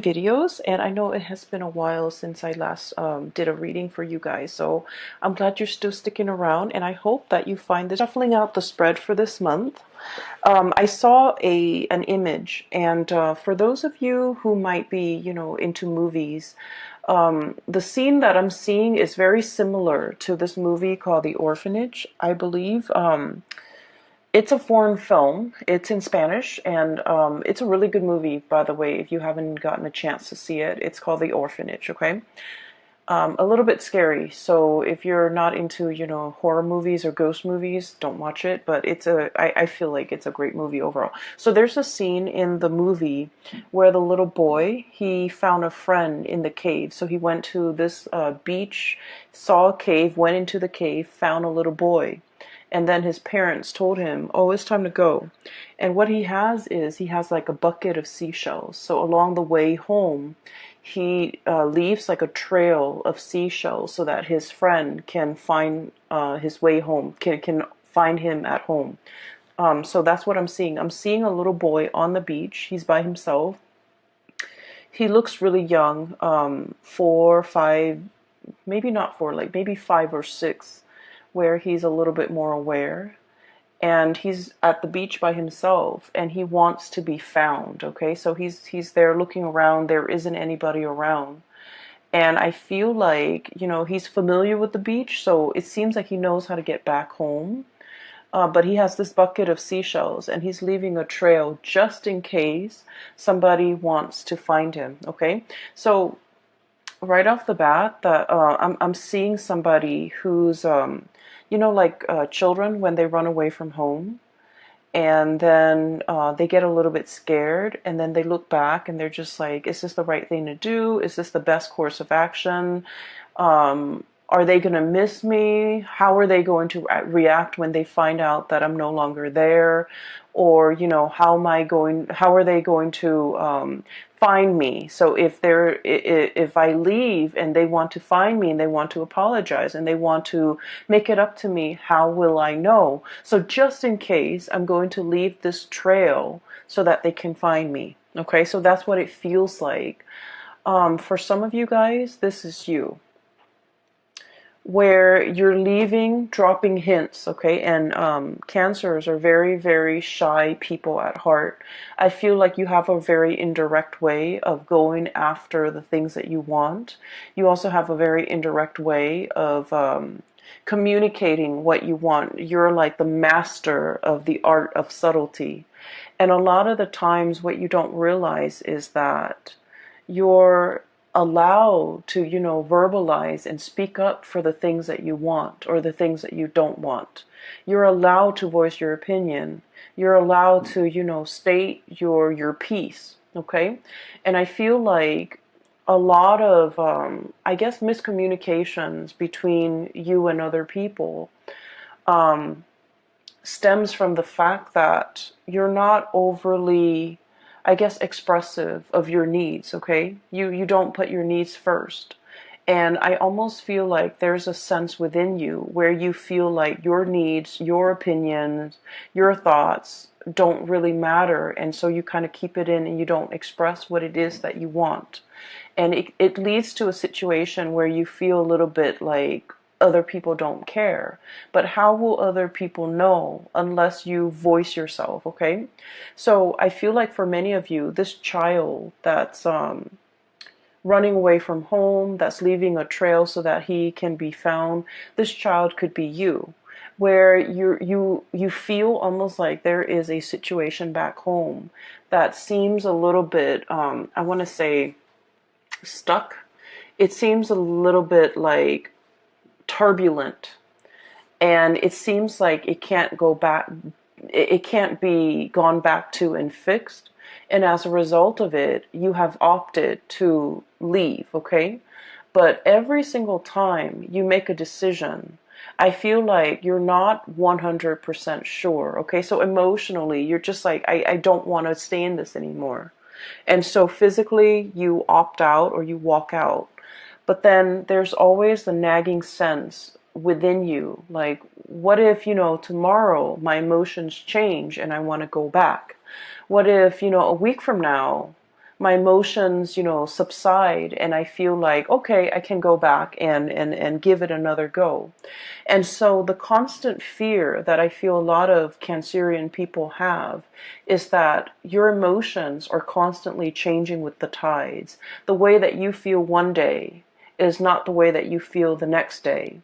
videos, and I know it has been a while since I last did a reading for you guys, so I'm glad you're still sticking around, and I hope that you find this. Shuffling out the spread for this month, I saw an image, and for those of you who might be, into movies, the scene that I'm seeing is very similar to this movie called The Orphanage, I believe. It's a foreign film. It's in Spanish, and it's a really good movie, by the way, if you haven't gotten a chance to see it. It's called The Orphanage, okay? A little bit scary, so if you're not into, horror movies or ghost movies, don't watch it, but I feel like it's a great movie overall. So there's a scene in the movie where the little boy, he found a friend in the cave. So he went to this beach, saw a cave, went into the cave, found a little boy. And then his parents told him, oh, it's time to go. And what he has is he has like a bucket of seashells. So along the way home, he leaves like a trail of seashells so that his friend can find his way home, can find him at home. So that's what I'm seeing. I'm seeing a little boy on the beach. He's by himself. He looks really young, 4, 5, maybe not 4, like maybe 5 or 6, where he's a little bit more aware, and he's at the beach by himself, and he wants to be found. Okay, so he's there looking around. There isn't anybody around, and I feel like, he's familiar with the beach, so it seems like he knows how to get back home. But he has this bucket of seashells, and he's leaving a trail just in case somebody wants to find him. Okay, so right off the bat, that I'm seeing somebody who's like children when they run away from home, and then they get a little bit scared, and then they look back and they're just like, is this the right thing to do? Is this the best course of action? Are they going to miss me? How are they going to react when they find out that I'm no longer there? Or, how are they going to find me? So if I leave and they want to find me and they want to apologize and they want to make it up to me, how will I know? So just in case, I'm going to leave this trail so that they can find me. Okay, so that's what it feels like. For some of you guys, this is you, where you're leaving, dropping hints, okay? And Cancers are very, very shy people at heart. I feel like you have a very indirect way of going after the things that you want. You also have a very indirect way of communicating what you want. You're like the master of the art of subtlety. And a lot of the times what you don't realize is that you're allowed to, verbalize and speak up for the things that you want or the things that you don't want. You're allowed to voice your opinion. You're allowed to, state your piece, okay? And I feel like a lot of, I guess, miscommunications between you and other people stems from the fact that you're not overly, I guess, expressive of your needs, okay? You don't put your needs first. And I almost feel like there's a sense within you where you feel like your needs, your opinions, your thoughts don't really matter. And so you kind of keep it in and you don't express what it is that you want. And it leads to a situation where you feel a little bit like other people don't care. But how will other people know unless you voice yourself, okay? So I feel like for many of you, this child that's running away from home, that's leaving a trail so that he can be found, this child could be you, where you feel almost like there is a situation back home that seems a little bit, I want to say, stuck. It seems a little bit like turbulent, and it seems like it can't go back, it can't be gone back to and fixed, and as a result of it, you have opted to leave, okay? But every single time you make a decision, I feel like you're not 100% sure, okay? So emotionally, you're just like, I don't want to stay in this anymore. And so physically, you opt out or you walk out. But then there's always the nagging sense within you, like, what if, tomorrow my emotions change and I want to go back? What if, a week from now my emotions, subside, and I feel like, okay, I can go back and give it another go. And so the constant fear that I feel a lot of Cancerian people have is that your emotions are constantly changing with the tides. The way that you feel one day is not the way that you feel the next day.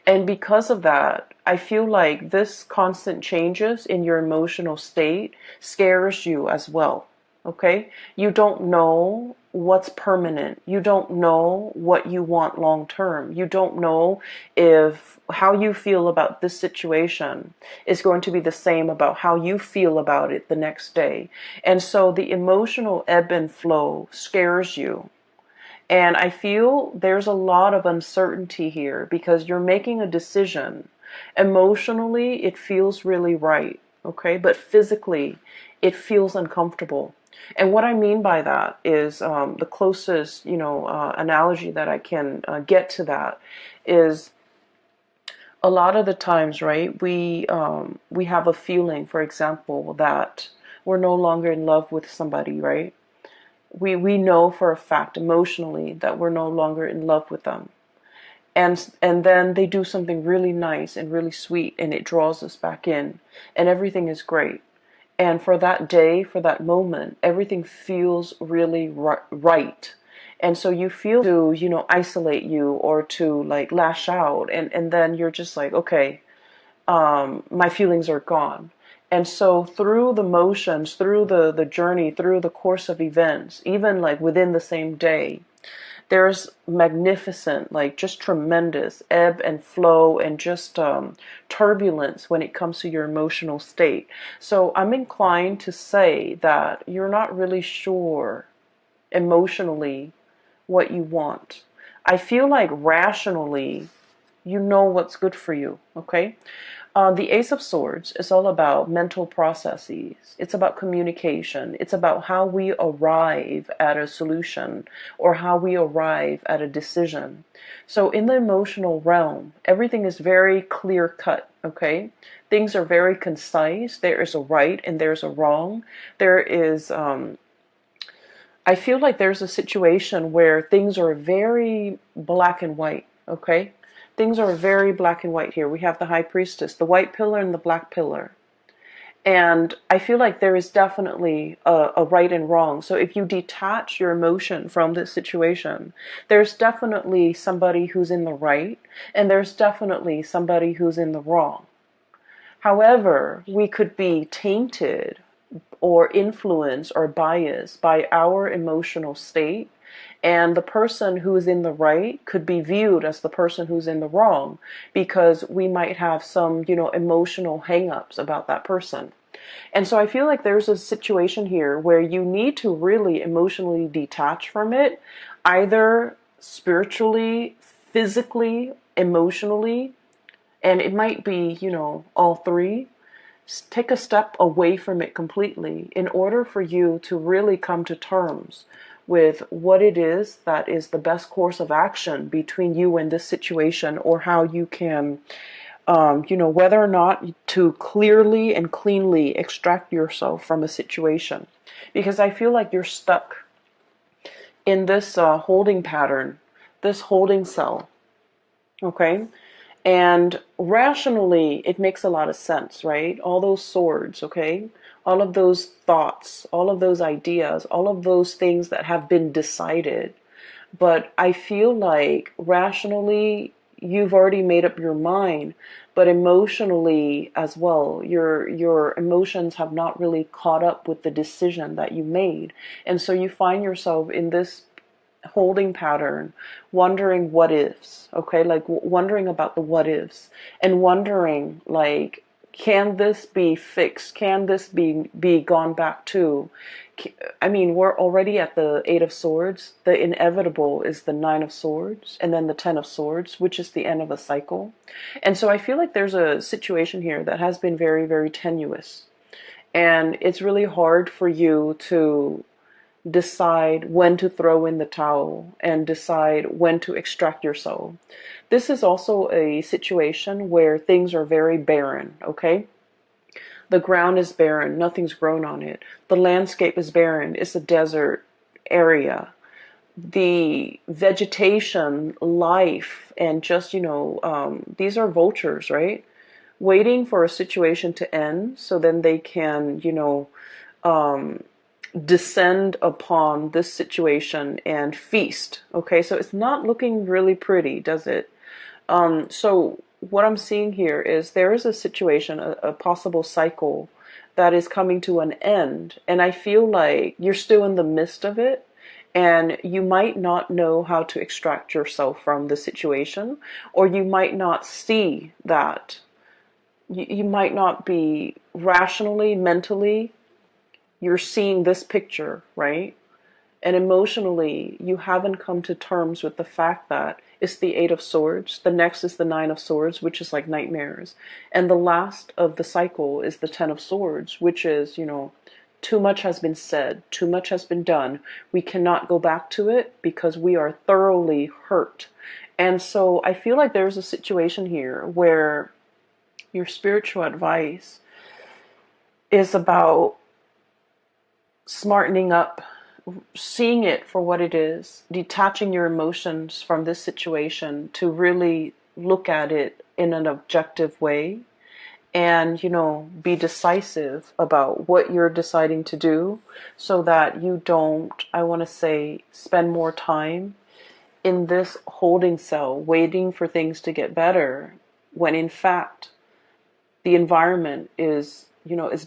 And because of that, I feel like this constant changes in your emotional state scares you as well. Okay? You don't know what's permanent. You don't know what you want long term. You don't know if how you feel about this situation is going to be the same about how you feel about it the next day. And so the emotional ebb and flow scares you. And I feel there's a lot of uncertainty here because you're making a decision. Emotionally, it feels really right, okay? But physically, it feels uncomfortable. And what I mean by that is the closest, analogy that I can get to that is a lot of the times, right? We have a feeling, for example, that we're no longer in love with somebody, right? We know for a fact emotionally that we're no longer in love with them. And then they do something really nice and really sweet and it draws us back in and everything is great. And for that day, for that moment, everything feels really right. And so you feel to, isolate you or to like lash out. And then you're just like, okay, my feelings are gone. And so through the motions, through the journey, through the course of events, even like within the same day, there's magnificent, like just tremendous ebb and flow and just turbulence when it comes to your emotional state. So I'm inclined to say that you're not really sure emotionally what you want. I feel like rationally, you know what's good for you, okay? The Ace of Swords is all about mental processes. It's about communication. It's about how we arrive at a solution or how we arrive at a decision. So in the emotional realm, everything is very clear cut, okay? Things are very concise. There is a right and there's a wrong. There is, I feel like there's a situation where things are very black and white, okay? Things are very black and white here. We have the High Priestess, the white pillar and the black pillar. And I feel like there is definitely a right and wrong. So if you detach your emotion from this situation, there's definitely somebody who's in the right, and there's definitely somebody who's in the wrong. However, we could be tainted or influenced or biased by our emotional state. And the person who is in the right could be viewed as the person who's in the wrong because we might have some, emotional hang-ups about that person. And so I feel like there's a situation here where you need to really emotionally detach from it, either spiritually, physically, emotionally, and it might be, all three. Take a step away from it completely in order for you to really come to terms with what it is that is the best course of action between you and this situation, or how you can, whether or not to clearly and cleanly extract yourself from a situation. Because I feel like you're stuck in this holding pattern, this holding cell, okay? And rationally, it makes a lot of sense, right? All those swords, okay? All of those thoughts, all of those ideas, all of those things that have been decided. But I feel like rationally, you've already made up your mind, but emotionally as well, your emotions have not really caught up with the decision that you made. And so you find yourself in this holding pattern, wondering what ifs, okay? Like wondering about the what ifs and wondering like, can this be fixed? Can this be gone back to? I mean, we're already at the Eight of Swords. The inevitable is the Nine of Swords and then the Ten of Swords, which is the end of a cycle. And so I feel like there's a situation here that has been very, very tenuous. And it's really hard for you to decide when to throw in the towel and decide when to extract your soul. This is also a situation where things are very barren, okay? The ground is barren. Nothing's grown on it. The landscape is barren. It's a desert area. The vegetation, life, and just, these are vultures, right? Waiting for a situation to end so then they can, descend upon this situation and feast. Okay, so it's not looking really pretty, does it? So what I'm seeing here is there is a situation, a possible cycle that is coming to an end, and I feel like you're still in the midst of it, and you might not know how to extract yourself from the situation, or you might not see that. You might not be rationally, mentally, you're seeing this picture, right? And emotionally, you haven't come to terms with the fact that it's the Eight of Swords. The next is the Nine of Swords, which is like nightmares. And the last of the cycle is the Ten of Swords, which is, too much has been said, too much has been done. We cannot go back to it because we are thoroughly hurt. And so I feel like there's a situation here where your spiritual advice is about smartening up, seeing it for what it is, detaching your emotions from this situation to really look at it in an objective way and, be decisive about what you're deciding to do so that you don't, I want to say, spend more time in this holding cell waiting for things to get better when in fact the environment is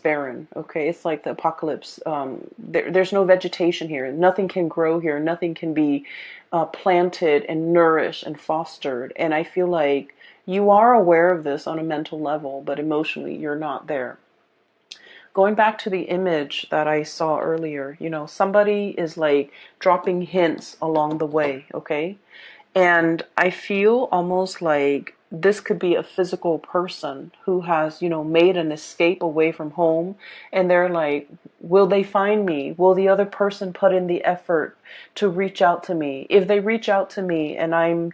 barren. Okay, it's like the apocalypse. There's no vegetation here. Nothing can grow here. Nothing can be planted and nourished and fostered. And I feel like you are aware of this on a mental level, but emotionally you're not there. Going back to the image that I saw earlier, somebody is like dropping hints along the way. Okay, and I feel almost like this could be a physical person who has, made an escape away from home. And they're like, will they find me? Will the other person put in the effort to reach out to me? If they reach out to me and I'm,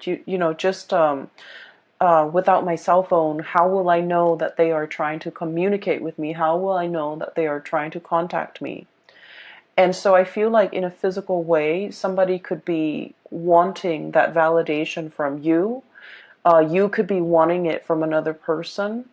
just without my cell phone, how will I know that they are trying to communicate with me? How will I know that they are trying to contact me? And so I feel like in a physical way, somebody could be wanting that validation from you. You could be wanting it from another person.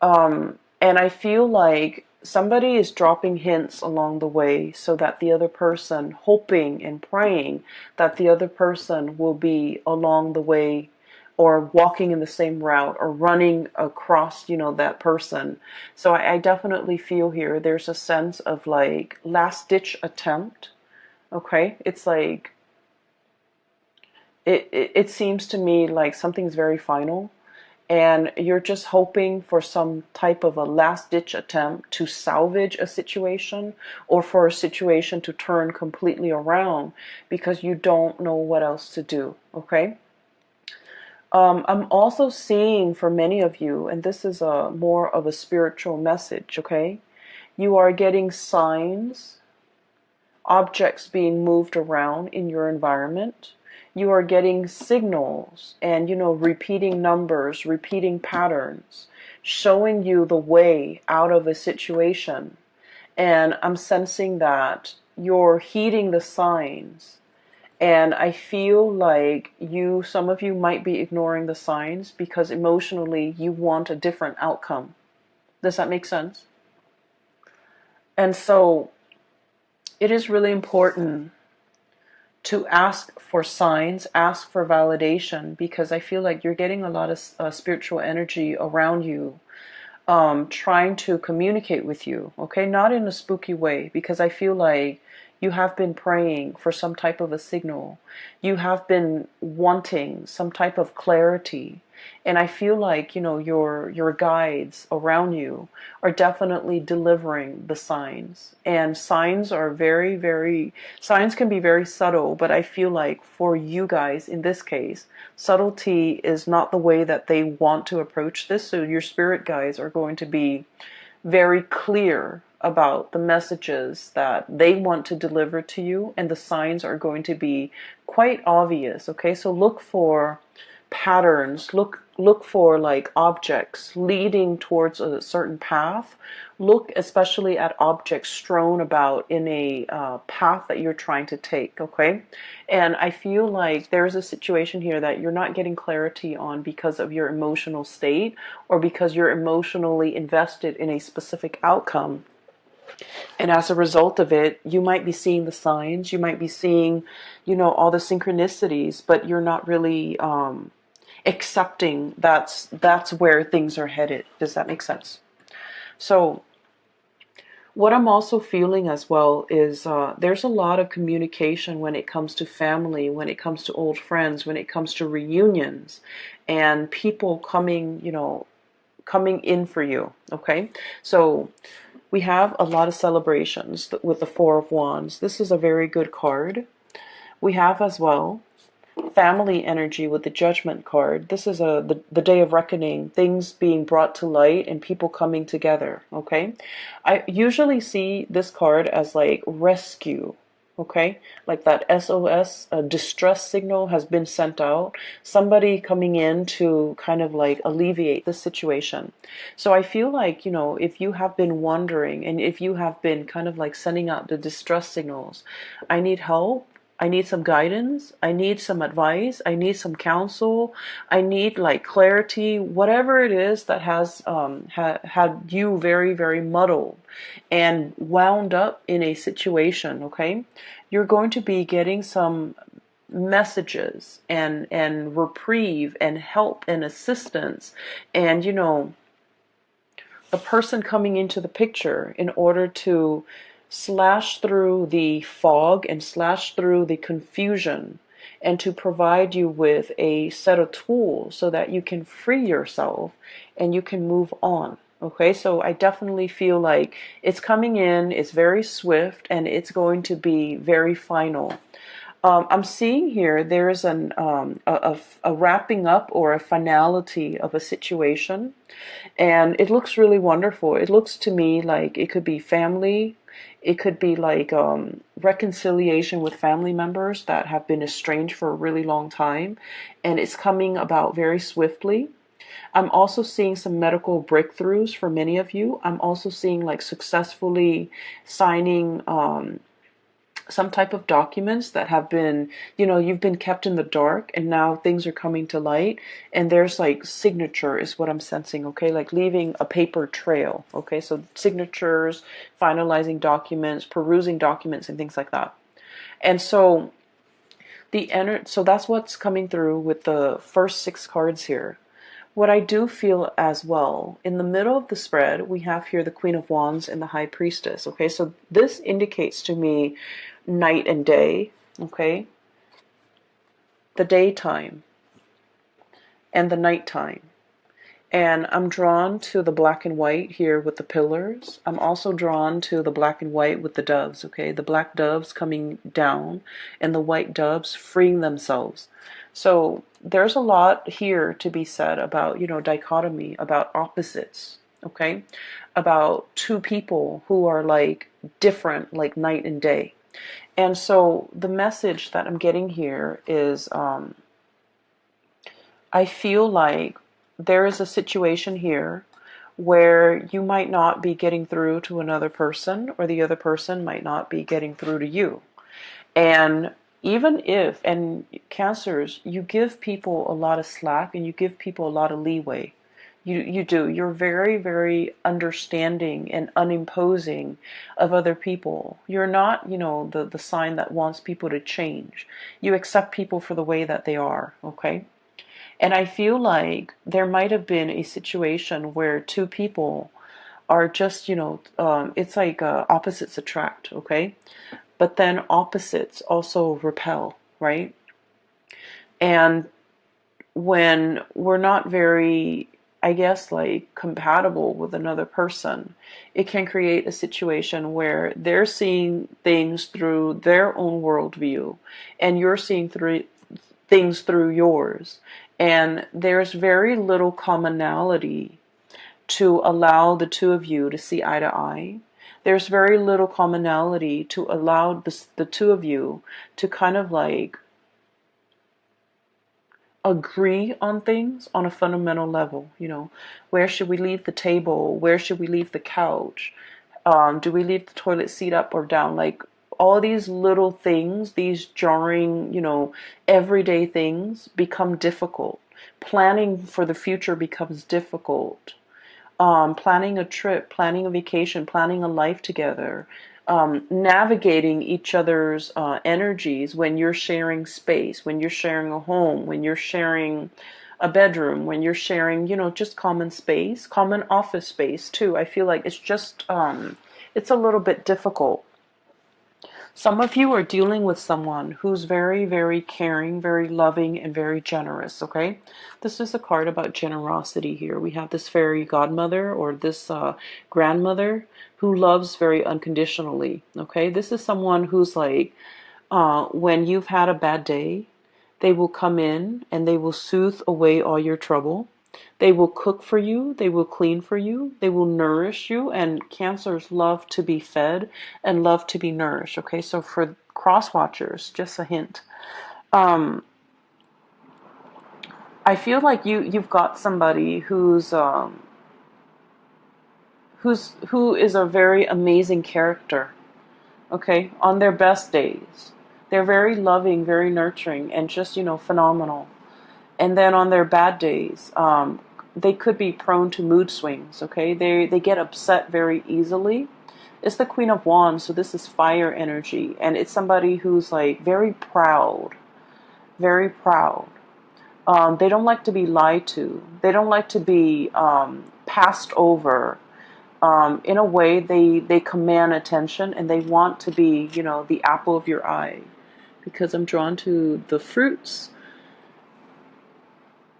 And I feel like somebody is dropping hints along the way so that the other person, hoping and praying that the other person will be along the way or walking in the same route or running across, that person. So I definitely feel here there's a sense of like last ditch attempt. Okay, it's like it seems to me like something's very final and you're just hoping for some type of a last ditch attempt to salvage a situation or for a situation to turn completely around because you don't know what else to do. Okay. I'm also seeing for many of you, and this is a more of a spiritual message. Okay. You are getting signs, objects being moved around in your environment. You are getting signals and, repeating numbers, repeating patterns, showing you the way out of a situation. And I'm sensing that you're heeding the signs. And I feel like some of you might be ignoring the signs because emotionally you want a different outcome. Does that make sense? And so it is really important to ask for signs, ask for validation, because I feel like you're getting a lot of spiritual energy around you, trying to communicate with you, okay? Not in a spooky way, because I feel like you have been praying for some type of a signal. You have been wanting some type of clarity. And I feel like, your guides around you are definitely delivering the signs. And signs are signs can be very subtle, but I feel like for you guys, in this case, subtlety is not the way that they want to approach this. So your spirit guides are going to be very clear about the messages that they want to deliver to you, and the signs are going to be quite obvious. Okay, so look for patterns, look for like objects leading towards a certain path. Look especially at objects strewn about in a path that you're trying to take, okay? And I feel like there's a situation here that you're not getting clarity on because of your emotional state, or because you're emotionally invested in a specific outcome. And as a result of it, you might be seeing the signs, you might be seeing, all the synchronicities, but you're not really accepting that's where things are headed. Does that make sense? So what I'm also feeling as well is there's a lot of communication when it comes to family, when it comes to old friends, when it comes to reunions, and people coming in for you. Okay, so we have a lot of celebrations with the Four of Wands. This is a very good card. We have as well family energy with the Judgment card. This is the day of reckoning, things being brought to light and people coming together, okay? I usually see this card as like rescue, okay? Like that SOS, a distress signal has been sent out. Somebody coming in to kind of like alleviate the situation. So I feel like, if you have been wondering and if you have been kind of like sending out the distress signals, I need help, I need some guidance, I need some advice, I need some counsel, I need like clarity, whatever it is that has had you very, very muddled and wound up in a situation, okay? You're going to be getting some messages and reprieve and help and assistance, and a person coming into the picture in order to slash through the fog and slash through the confusion, and to provide you with a set of tools so that you can free yourself and you can move on. Okay, so I definitely feel like it's coming in, it's very swift, and it's going to be very final. I'm seeing here there's a wrapping up or a finality of a situation, and it looks really wonderful. It looks to me like it could be family, it could be like reconciliation with family members that have been estranged for a really long time, and it's coming about very swiftly. I'm also seeing some medical breakthroughs for many of you. I'm also seeing like successfully signing some type of documents that have been, you've been kept in the dark, and now things are coming to light, and there's like signature is what I'm sensing, okay? Like leaving a paper trail, okay? So signatures, finalizing documents, perusing documents, and things like that. And so so that's what's coming through with the first 6 cards here. What I do feel as well, in the middle of the spread, we have here the Queen of Wands and the High Priestess, okay? So this indicates to me night and day, okay? The daytime and the nighttime. And I'm drawn to the black and white here with the pillars. I'm also drawn to the black and white with the doves, okay? The black doves coming down and the white doves freeing themselves. So there's a lot here to be said about, dichotomy, about opposites, okay? About two people who are like different, like night and day. And so the message that I'm getting here is I feel like there is a situation here where you might not be getting through to another person, or the other person might not be getting through to you. And even if, and Cancers, you give people a lot of slack and you give people a lot of leeway. You do. You're very, very understanding and unimposing of other people. You're not, the sign that wants people to change. You accept people for the way that they are, okay? And I feel like there might have been a situation where two people are just, it's like opposites attract, okay? But then opposites also repel, right? And when we're not very, I guess, like compatible with another person, it can create a situation where they're seeing things through their own worldview and you're seeing things through yours. And there's very little commonality to allow the two of you to see eye to eye. There's very little commonality to allow the two of you to kind of like agree on things on a fundamental level. Where should we leave the table? Where should we leave the couch? Do we leave the toilet seat up or down? Like all these little things, these jarring, everyday things become difficult. Planning for the future becomes difficult. Planning a trip, planning a vacation, planning a life together, navigating each other's energies when you're sharing space, when you're sharing a home, when you're sharing a bedroom, when you're sharing, just common space, common office space too. I feel like it's just, it's a little bit difficult. Some of you are dealing with someone who's very, very caring, very loving, and very generous, okay? This is a card about generosity here. We have this fairy godmother or this grandmother who loves very unconditionally, okay? This is someone who's like, when you've had a bad day, they will come in and they will soothe away all your trouble. They will cook for you, they will clean for you, they will nourish you, and Cancers love to be fed and love to be nourished. Okay, so for cross watchers, just a hint. I feel like you've got somebody who is a very amazing character. Okay, on their best days, they're very loving, very nurturing, and just phenomenal. And then on their bad days, they could be prone to mood swings, okay? They get upset very easily. It's the Queen of Wands, so this is fire energy. And it's somebody who's like very proud, very proud. They don't like to be lied to. They don't like to be passed over. In a way, they command attention and they want to be, the apple of your eye. Because I'm drawn to the fruits.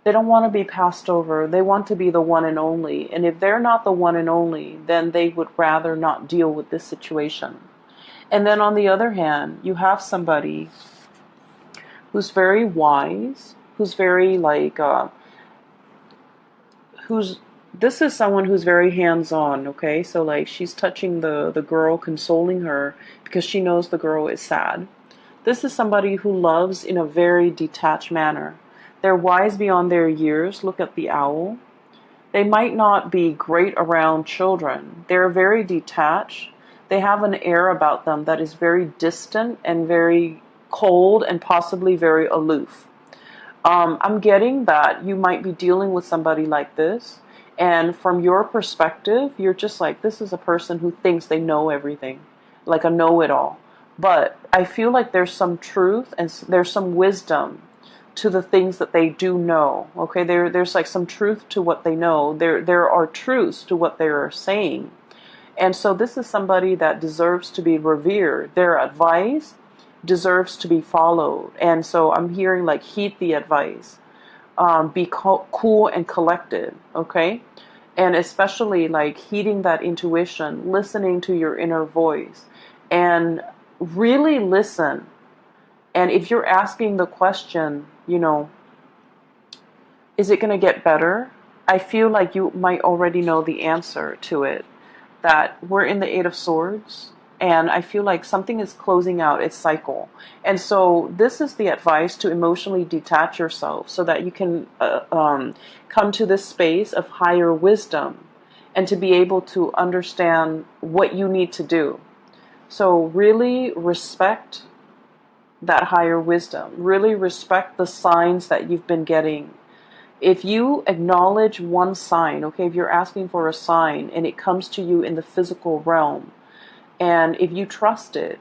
They don't want to be passed over. They want to be the one and only. And if they're not the one and only, then they would rather not deal with this situation. And then on the other hand, you have somebody who's very wise, who's very like, this is someone who's very hands-on, okay? So like she's touching the girl, consoling her because she knows the girl is sad. This is somebody who loves in a very detached manner. They're wise beyond their years. Look at the owl. They might not be great around children. They're very detached. They have an air about them that is very distant and very cold and possibly very aloof. I'm getting that you might be dealing with somebody like this. And from your perspective, you're just like, this is a person who thinks they know everything. Like a know-it-all. But I feel like there's some truth and there's some wisdom to the things that they do know. Okay, there's like some truth to what they know. There are truths to what they are saying. And so this is somebody that deserves to be revered. Their advice deserves to be followed. And so I'm hearing like heed the advice. Be cool and collected, okay? And especially like heeding that intuition, listening to your inner voice, and really listen. And if you're asking the question, is it going to get better? I feel like you might already know the answer to it. That we're in the Eight of Swords, and I feel like something is closing out its cycle. And so this is the advice to emotionally detach yourself so that you can come to this space of higher wisdom and to be able to understand what you need to do. So really respect that higher wisdom. Really respect the signs that you've been getting. If you acknowledge one sign, okay, if you're asking for a sign and it comes to you in the physical realm, and if you trust it,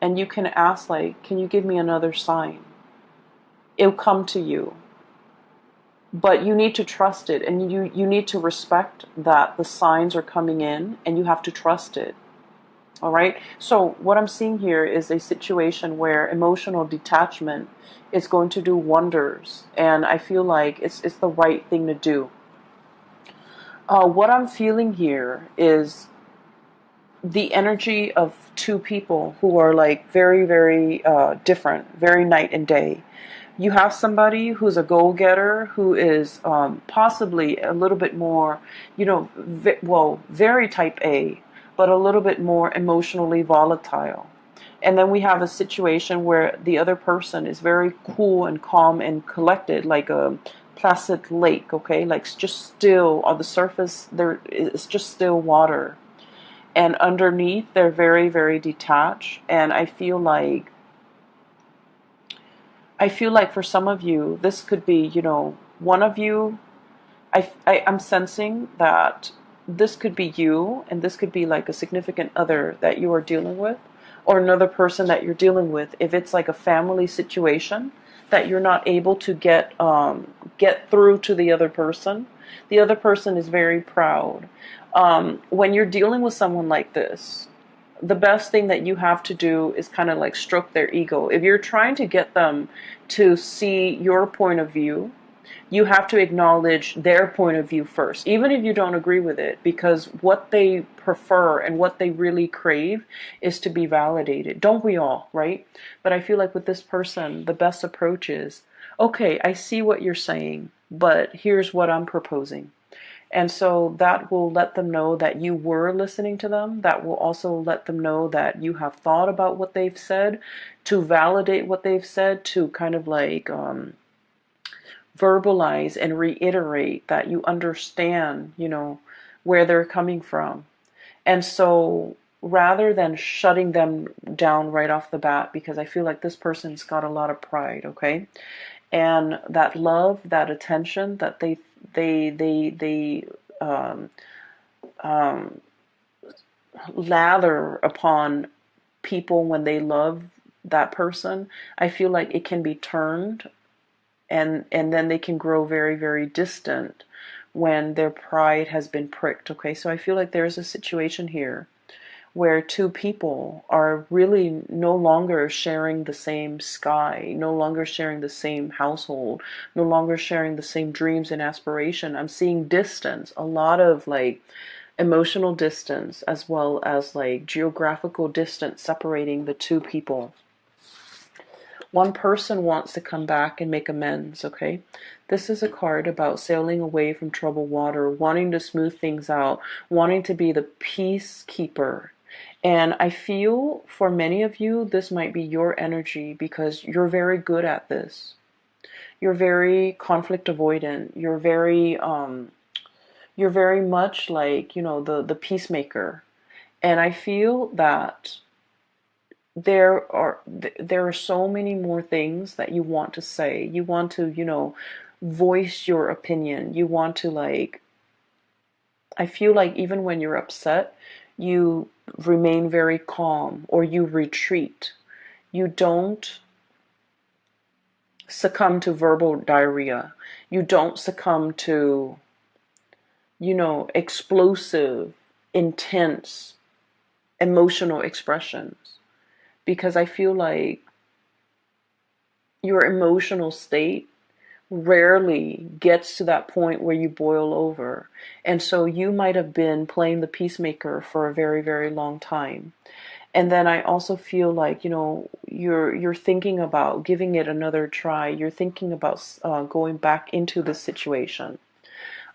and you can ask like, can you give me another sign? It'll come to you. But you need to trust it, and you need to respect that the signs are coming in, and you have to trust it. All right. So what I'm seeing here is a situation where emotional detachment is going to do wonders. And I feel like it's the right thing to do. What I'm feeling here is the energy of two people who are like very, very different, very night and day. You have somebody who's a goal-getter, who is possibly a little bit more, very type A, but a little bit more emotionally volatile. And then we have a situation where the other person is very cool and calm and collected, like a placid lake, okay? Like just still on the surface, there is just still water. And underneath, they're very, very detached. And I feel like for some of you, this could be, one of you. I'm sensing that this could be you, and this could be like a significant other that you are dealing with, or another person that you're dealing with. If it's like a family situation that you're not able to get through to the other person is very proud. When you're dealing with someone like this, the best thing that you have to do is kind of like stroke their ego. If you're trying to get them to see your point of view, you have to acknowledge their point of view first, even if you don't agree with it, because what they prefer and what they really crave is to be validated. Don't we all, right? But I feel like with this person, the best approach is, okay, I see what you're saying, but here's what I'm proposing. And so that will let them know that you were listening to them. That will also let them know that you have thought about what they've said, to validate what they've said, to kind of like verbalize and reiterate that you understand, where they're coming from. And so rather than shutting them down right off the bat, because I feel like this person's got a lot of pride, okay? And that love, that attention that they lather upon people when they love that person, I feel like it can be turned, and then they can grow very, very distant when their pride has been pricked. Okay, so I feel like there's a situation here where two people are really no longer sharing the same sky, no longer sharing the same household, no longer sharing the same dreams and aspiration. I'm seeing distance, a lot of like emotional distance, as well as like geographical distance separating the two people. One person wants to come back and make amends, okay? This is a card about sailing away from troubled water, wanting to smooth things out, wanting to be the peacekeeper. And I feel for many of you, this might be your energy because you're very good at this. You're very conflict avoidant. You're very much like, the peacemaker. And I feel that there are so many more things that you want to say. You want to, voice your opinion. You want to like, I feel like even when you're upset, you remain very calm, or you retreat. You don't succumb to verbal diarrhea. You don't succumb to, explosive, intense emotional expressions. Because I feel like your emotional state rarely gets to that point where you boil over. And so you might have been playing the peacemaker for a very, very long time. And then I also feel like, you're thinking about giving it another try. You're thinking about going back into the situation.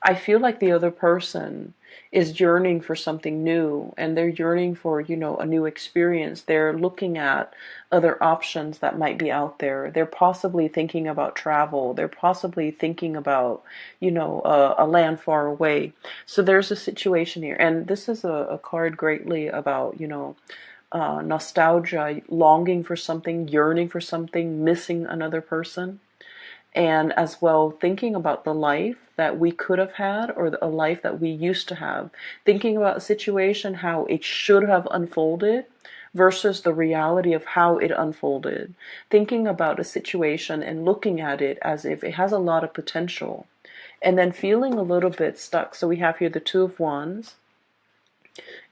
I feel like the other person is yearning for something new, and they're yearning for, a new experience. They're looking at other options that might be out there. They're possibly thinking about travel. They're possibly thinking about, a land far away. So there's a situation here. And this is a card greatly about, nostalgia, longing for something, yearning for something, missing another person. And as well, thinking about the life that we could have had, or a life that we used to have. Thinking about a situation, how it should have unfolded versus the reality of how it unfolded. Thinking about a situation and looking at it as if it has a lot of potential. And then feeling a little bit stuck. So we have here the Two of Wands,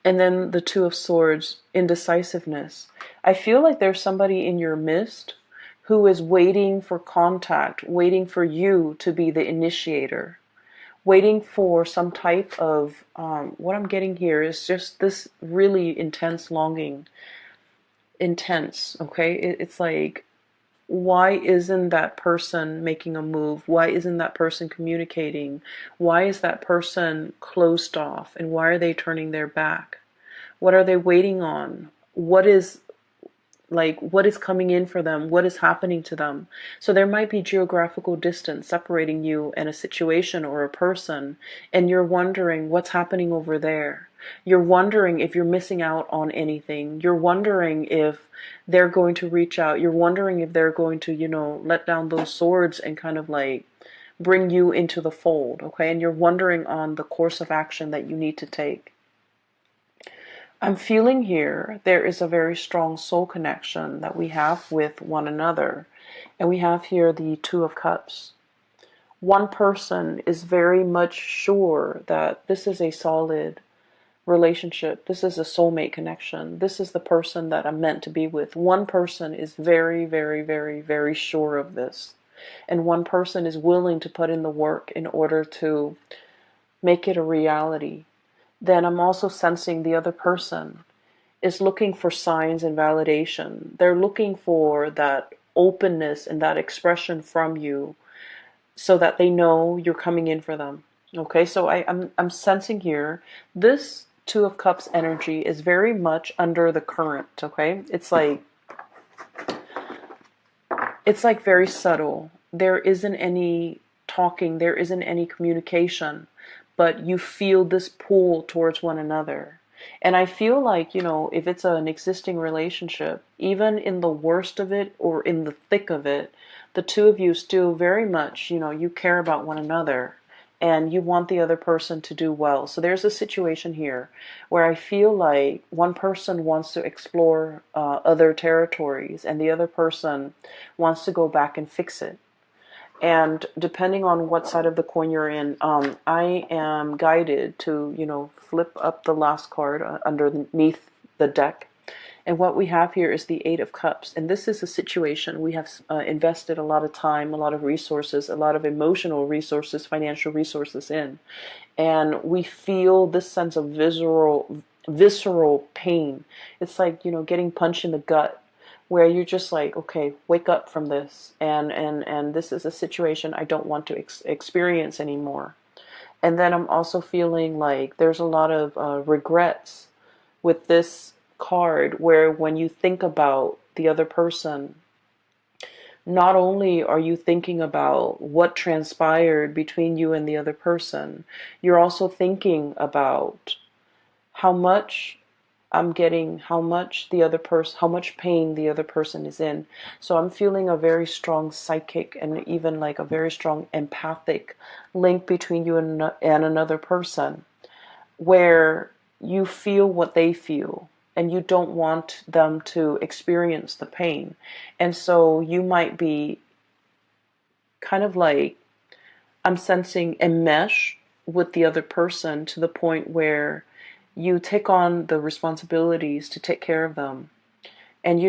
and then the Two of Swords, indecisiveness. I feel like there's somebody in your midst who is waiting for contact, waiting for you to be the initiator, waiting for some type of, what I'm getting here is just this really intense longing. Intense, okay? It's like, why isn't that person making a move? Why isn't that person communicating? Why is that person closed off? And why are they turning their back? What are they waiting on? What is like what is coming in for them, what is happening to them. So there might be geographical distance separating you and a situation or a person, and you're wondering what's happening over there. You're wondering if you're missing out on anything. You're wondering if they're going to reach out. You're wondering if they're going to, let down those swords and kind of like bring you into the fold, okay? And you're wondering on the course of action that you need to take. I'm feeling here there is a very strong soul connection that we have with one another. And we have here the Two of Cups. One person is very much sure that this is a solid relationship. This is a soulmate connection. This is the person that I'm meant to be with. One person is very, very, very, very sure of this. And one person is willing to put in the work in order to make it a reality. Then I'm also sensing the other person is looking for signs and validation. They're looking for that openness and that expression from you so that they know you're coming in for them. Okay, so I'm sensing here this Two of Cups energy is very much under the current, okay? It's like very subtle. There isn't any talking, there isn't any communication, but you feel this pull towards one another. And I feel like, if it's an existing relationship, even in the worst of it or in the thick of it, the two of you still very much, you care about one another and you want the other person to do well. So there's a situation here where I feel like one person wants to explore other territories and the other person wants to go back and fix it. And depending on what side of the coin you're in, I am guided to, flip up the last card underneath the deck. And what we have here is the Eight of Cups. And this is a situation we have invested a lot of time, a lot of resources, a lot of emotional resources, financial resources in. And we feel this sense of visceral pain. It's like, getting punched in the gut, where you're just like, okay, wake up from this. And this is a situation I don't want to experience anymore. And then I'm also feeling like there's a lot of regrets with this card, where when you think about the other person, not only are you thinking about what transpired between you and the other person, you're also thinking about how much I'm getting, how much pain the other person is in. So I'm feeling a very strong psychic and even like a very strong empathic link between you and another person, where you feel what they feel and you don't want them to experience the pain. And so you might be kind of like, I'm sensing a mesh with the other person to the point where you take on the responsibilities to take care of them. And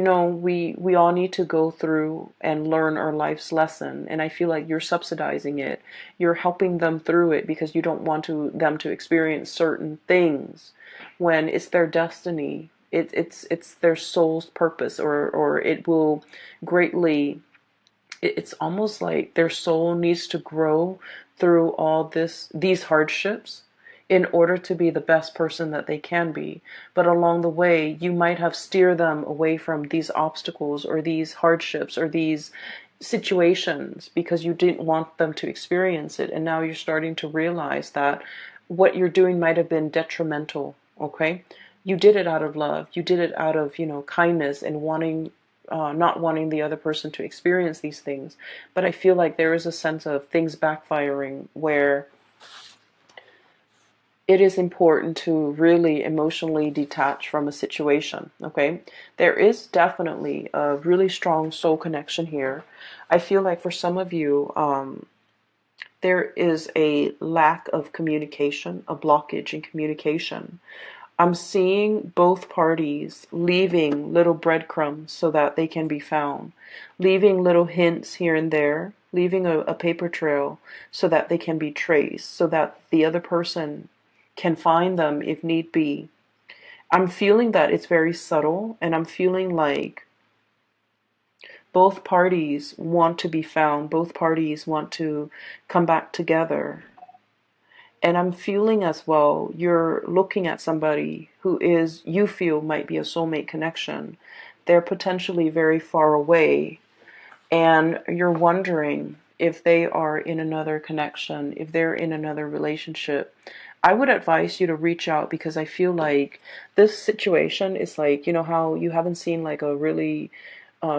we all need to go through and learn our life's lesson. And I feel like you're subsidizing it. You're helping them through it because you don't want them to experience certain things when it's their destiny. It's their soul's purpose, or it will greatly, it's almost like their soul needs to grow through all these hardships in order to be the best person that they can be. But along the way, you might have steered them away from these obstacles or these hardships or these situations because you didn't want them to experience it. And now you're starting to realize that what you're doing might have been detrimental, okay? You did it out of love. You did it out of, kindness and not wanting the other person to experience these things. But I feel like there is a sense of things backfiring where it is important to really emotionally detach from a situation, okay? There is definitely a really strong soul connection here. I feel like for some of you, there is a lack of communication, a blockage in communication. I'm seeing both parties leaving little breadcrumbs so that they can be found, leaving little hints here and there, leaving a paper trail so that they can be traced, so that the other person can find them if need be. I'm feeling that it's very subtle, and I'm feeling like both parties want to be found, both parties want to come back together. And I'm feeling as well, you're looking at somebody who you feel might be a soulmate connection, they're potentially very far away, and you're wondering if they are in another connection, if they're in another relationship, I would advise you to reach out, because I feel like this situation is like, you know how you haven't seen like a really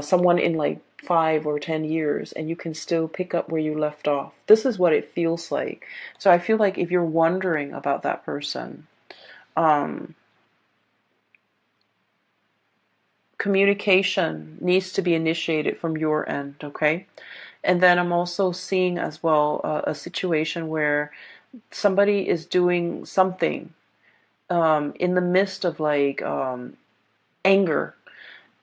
someone in like 5 or 10 years, and you can still pick up where you left off. This is what it feels like. So I feel like if you're wondering about that person, um, communication needs to be initiated from your end, okay? And then I'm also seeing as well a situation where somebody is doing something in the midst of like anger.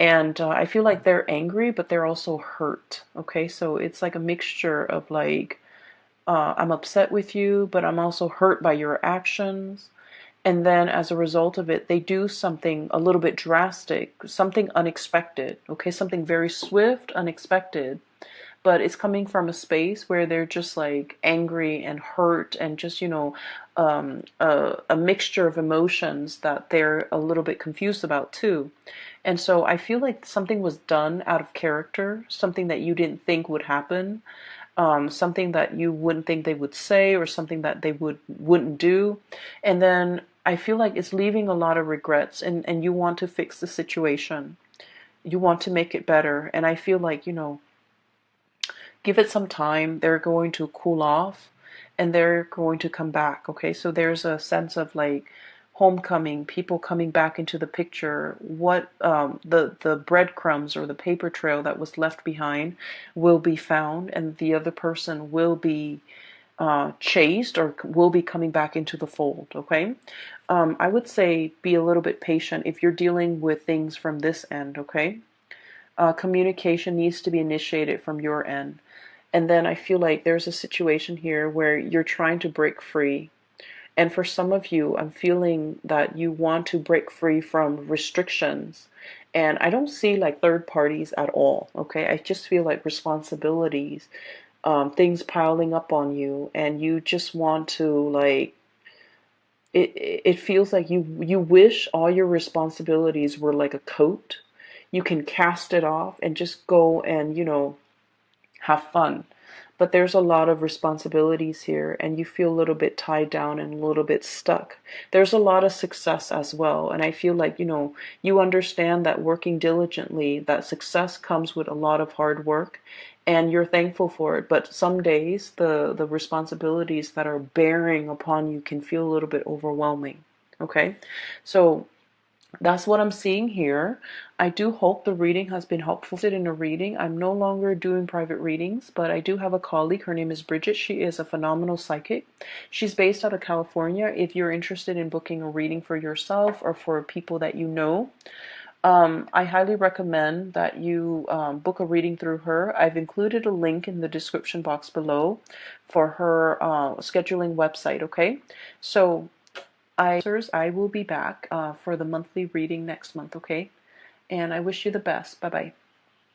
And I feel like they're angry, but they're also hurt. Okay, so it's like a mixture of like, I'm upset with you, but I'm also hurt by your actions. And then as a result of it, they do something a little bit drastic, something unexpected. Okay, something very swift, unexpected, but it's coming from a space where they're just like angry and hurt, and just, you know, a mixture of emotions that they're a little bit confused about too. And so I feel like something was done out of character, something that you didn't think would happen, something that you wouldn't think they would say, or something that they wouldn't do. And then I feel like it's leaving a lot of regrets, and you want to fix the situation. You want to make it better. And I feel like, you know, give it some time. They're going to cool off, and they're going to come back. Okay, so there's a sense of like homecoming, people coming back into the picture. What the breadcrumbs or the paper trail that was left behind will be found, and the other person will be chased, or will be coming back into the fold. Okay, I would say be a little bit patient if you're dealing with things from this end. Okay, communication needs to be initiated from your end. And then I feel like there's a situation here where you're trying to break free. And for some of you, I'm feeling that you want to break free from restrictions. And I don't see like third parties at all. Okay, I just feel like responsibilities, things piling up on you, and you just want to like, it feels like you wish all your responsibilities were like a coat. You can cast it off and just go and, you know, have fun. But there's a lot of responsibilities here, and you feel a little bit tied down and a little bit stuck. There's a lot of success as well, and I feel like, you know, you understand that working diligently, that success comes with a lot of hard work, and you're thankful for it. But some days the responsibilities that are bearing upon you can feel a little bit overwhelming. Okay, so that's what I'm seeing here. I do hope the reading has been helpful. In a reading, I'm no longer doing private readings, but I do have a colleague. Her name is Bridget. She is a phenomenal psychic. She's based out of California. If you're interested in booking a reading for yourself or for people that you know, I highly recommend that you book a reading through her. I've included a link in the description box below for her scheduling website. Okay, so I will be back for the monthly reading next month, okay? And I wish you the best. Bye bye.